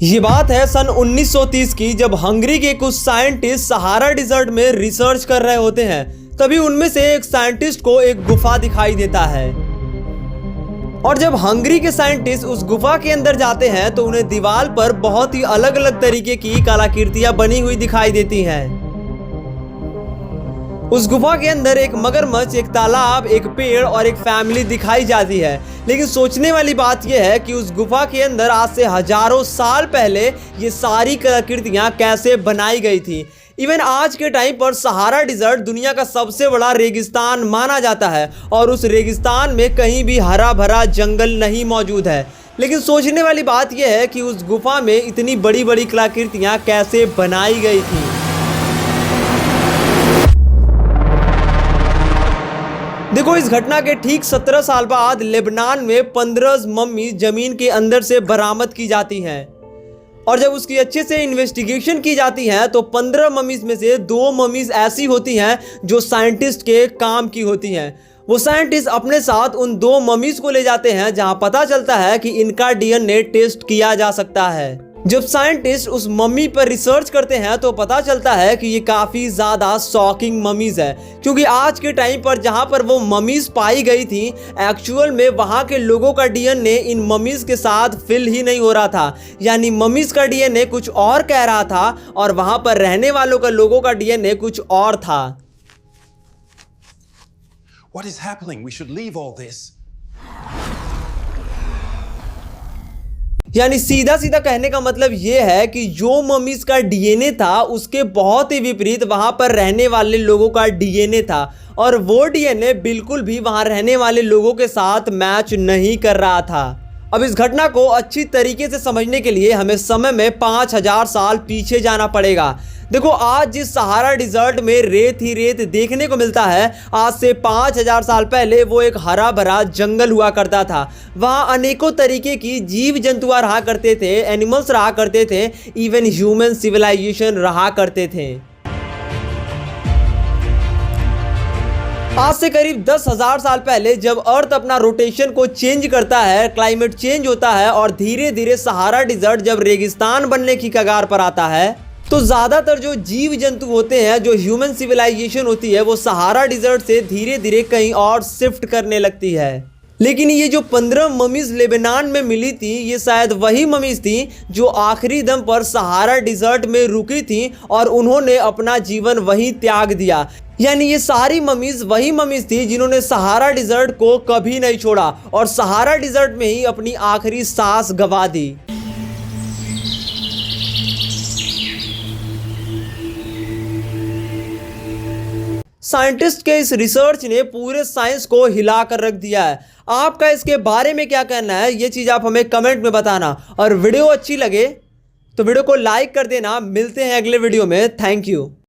ये बात है सन 1930 की, जब हंगरी के कुछ साइंटिस्ट सहारा डिजर्ट में रिसर्च कर रहे होते हैं। तभी उनमें से एक साइंटिस्ट को एक गुफा दिखाई देता है और जब हंगरी के साइंटिस्ट उस गुफा के अंदर जाते हैं तो उन्हें दीवार पर बहुत ही अलग अलग तरीके की कलाकृतियां बनी हुई दिखाई देती हैं। उस गुफा के अंदर एक मगरमच्छ, एक तालाब, एक पेड़ और एक फैमिली दिखाई जाती है। लेकिन सोचने वाली बात यह है कि उस गुफा के अंदर आज से हजारों साल पहले ये सारी कलाकृतियां कैसे बनाई गई थी। इवन आज के टाइम पर सहारा डिजर्ट दुनिया का सबसे बड़ा रेगिस्तान माना जाता है और उस रेगिस्तान में कहीं भी हरा भरा जंगल नहीं मौजूद है। लेकिन सोचने वाली बात यह है कि उस गुफा में इतनी बड़ी बड़ी कलाकृतियां कैसे बनाई गई थी। देखो, इस घटना के ठीक 17 साल बाद लेबनान में 15 मम्मी जमीन के अंदर से बरामद की जाती हैं और जब उसकी अच्छे से इन्वेस्टिगेशन की जाती है तो 15 मम्मीज में से 2 मम्मीज ऐसी होती हैं जो साइंटिस्ट के काम की होती हैं। वो साइंटिस्ट अपने साथ उन 2 मम्मीज को ले जाते हैं जहां पता चलता है कि इनका डीएनए टेस्ट किया जा सकता है। जब साइंटिस्ट उस मम्मी पर रिसर्च करते हैं तो पता चलता है कि ये काफ़ी ज़्यादा शॉकिंग मम्मीज़ है, क्योंकि आज के टाइम पर जहाँ पर वो मम्मीज़ पाई गई थी एक्चुअल में वहाँ के लोगों का डीएनए इन मम्मीज़ के साथ फिल ही नहीं हो रहा था। यानी मम्मीज़ का डीएनए कुछ और कह रहा था और वहाँ पर रहने वालों का लोगों का डीएनए कुछ और था। What is happening? We should leave all this. यानी सीधा सीधा कहने का मतलब ये है कि जो मम्मीज का डीएनए था उसके बहुत ही विपरीत वहां पर रहने वाले लोगों का डीएनए था और वो डीएनए बिल्कुल भी वहां रहने वाले लोगों के साथ मैच नहीं कर रहा था। अब इस घटना को अच्छी तरीके से समझने के लिए हमें समय में 5000 साल पीछे जाना पड़ेगा। देखो, आज जिस सहारा डिजर्ट में रेत ही रेत देखने को मिलता है, आज से 5000 साल पहले वो एक हरा भरा जंगल हुआ करता था। वहाँ अनेकों तरीके की जीव जंतुआ रहा करते थे, एनिमल्स रहा करते थे, इवन ह्यूमन सिविलाइजेशन रहा करते थे। आज से करीब 10,000 साल पहले जब अर्थ अपना रोटेशन को चेंज करता है, क्लाइमेट चेंज होता है और धीरे धीरे सहारा डिजर्ट जब रेगिस्तान बनने की कगार पर आता है तो ज़्यादातर जो जीव जंतु होते हैं, जो ह्यूमन सिविलाइजेशन होती है, वो सहारा डिजर्ट से धीरे धीरे कहीं और शिफ्ट करने लगती है। लेकिन ये जो 15 मम्मीज लेबनान में मिली थी, ये शायद वही मम्मीज थी जो आखिरी दम पर सहारा डिजर्ट में रुकी थी और उन्होंने अपना जीवन वहीं त्याग दिया। यानी ये सारी मम्मीज वही मम्मीज थी जिन्होंने सहारा डिजर्ट को कभी नहीं छोड़ा और सहारा डिजर्ट में ही अपनी आखिरी सांस गंवा दी। साइंटिस्ट के इस रिसर्च ने पूरे साइंस को हिला कर रख दिया है। आपका इसके बारे में क्या कहना है, ये चीज़ आप हमें कमेंट में बताना और वीडियो अच्छी लगे तो वीडियो को लाइक कर देना। मिलते हैं अगले वीडियो में। Thank you.